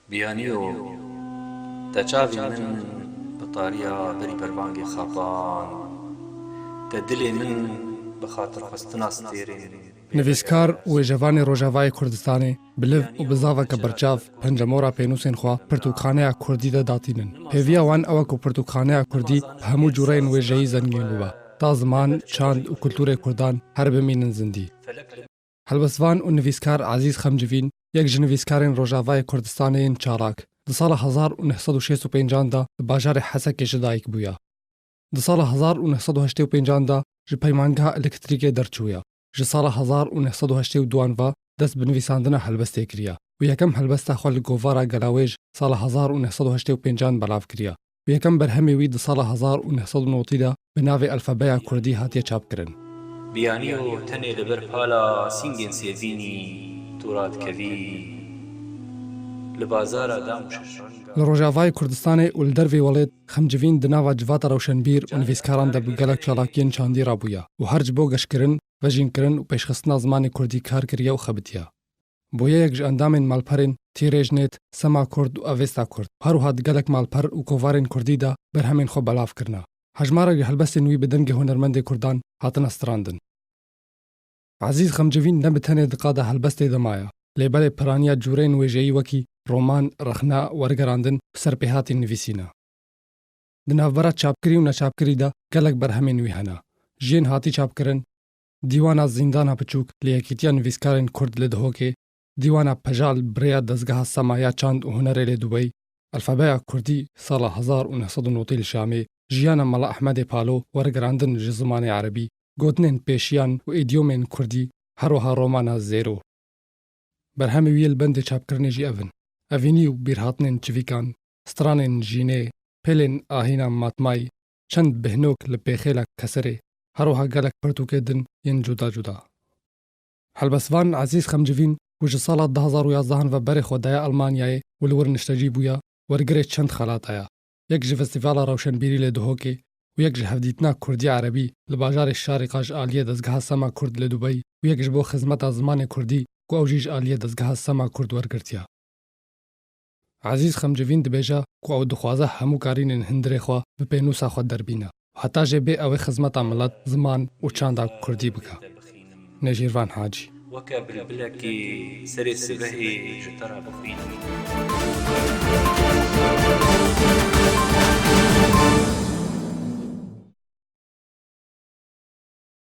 بیانیو تچاوی من بطاریا بری بربانگ خاپان تدلی من بخاطر خستنا ستیرین نویسکار و جوان روجاوای کردستانی بلف و بزاوه که برچاف پنجمورا پینوسین خوا پرتوکخانه کردی دا داتینن. هیویا وان اوه که پرتوکخانه کردی همو جورین و جایی زنگین بوبا. تا زمان چاند و کلتور کردان هر بمینن زندی. هلبسوان و نویسکار عزیز خمجوین یک جنویسکارین روجاوای کردستانی این چالاک. در سال 1965 دا باجار حسکش دایک بویا. در سال 1985 دا جپیمانگا الکتریکی درچویا. ji sala 1982 ve dest bi nivîsandina helbestê kiriye û yekem helbesta xwe li govara Gelawêj sala 1985 belav kiriye û yekem berhemê wî di sala 1990 de bi navê alfabeya Kurdî hatiye çapkirin. بیانیو تنê li ber pala sîngên sêvînî tu radikevî li bazara damûşeşan Li Rojavayê Kurdistanê û li dervê welêt xemcivîn di nava civata rewşenbîr û nivîskaran de bi gelek çalakiyên çandî rabûye û her ji bo geşkirin, vejînkirin û pêşxistina zimanê Kurdî kar kiriye û xebitiye. Boye yek ji endamên malperên Tîrêjnêt, Sema Kurd û Avesta Kurd herwiha di gelek malper û kovarên Kurdî de berhemên xwe belav kirine. Hejmarek ji helbestên wî bi dengê hunermendê Kurdan hatine strandin. Ezîz xemcivîn ne bi tenê diqa de helbestê de maye. Lêbelê piraniya cureyên wêjeyî wekî roman, rexna, wergerandin bi ser pê hatî nivîsîne. Di navbera çapkirî û neçapkirî de gelek berhemên wî hene. Jiyên hatî çapkirin, Dîwana Zîndana Piçûk li Yekîtiya Nivîskarên Kurd li Duhokê, Dîwana Pejal birêya Dezgeha Semaya Çand û Hunerê lê Dubey, Alfabeya Kurdî sala 1990 li Şamê, jiyana Mala Ehmedê Palo, wergerandin ji zimanê Erebî, gotinên pêşiyan û îdiomên Kurdî, herwiha romana Zêro. Berhemê wî li bendê çapkirinê jî ev in. Evînî û bîrhatinên çivîkan, stranên jînê, pêlên ahîna matmayî, çend bihnok li pêxêla Keserê, herwiha gelek pirtûkê din yên cuda cuda. Helbestvan Ezîz Xemcivîn û ji sala 2011 ve berê xwe daya Almanyayê û li wir niştecî bûye, wergirê çend xelat heye. Yek ji Festîvala Rewşenbîrî lê Duhokê û yek ji hevdîtina Kurdî Erebî li bajarê Şarîqa ji aliyê Dezgeha Sema Kurd lê Dubey û yek ji bo xizmeta zimanê Kurdî ku ew jî ji aliyê Dezgeha Sema Kurd wergirtiye. Ezîz Xemcivîn dibêje ku ew dixwaze hemû karînên hindirê xwe bi pênûsa xwe derbîne. Heta jê bê ew ê xizmeta milet, ziman û çanda Kurdî bike. Nêjîrvan Hacî. وەکە بلبلێکی سەرێ سبەهی ji te re bixwînim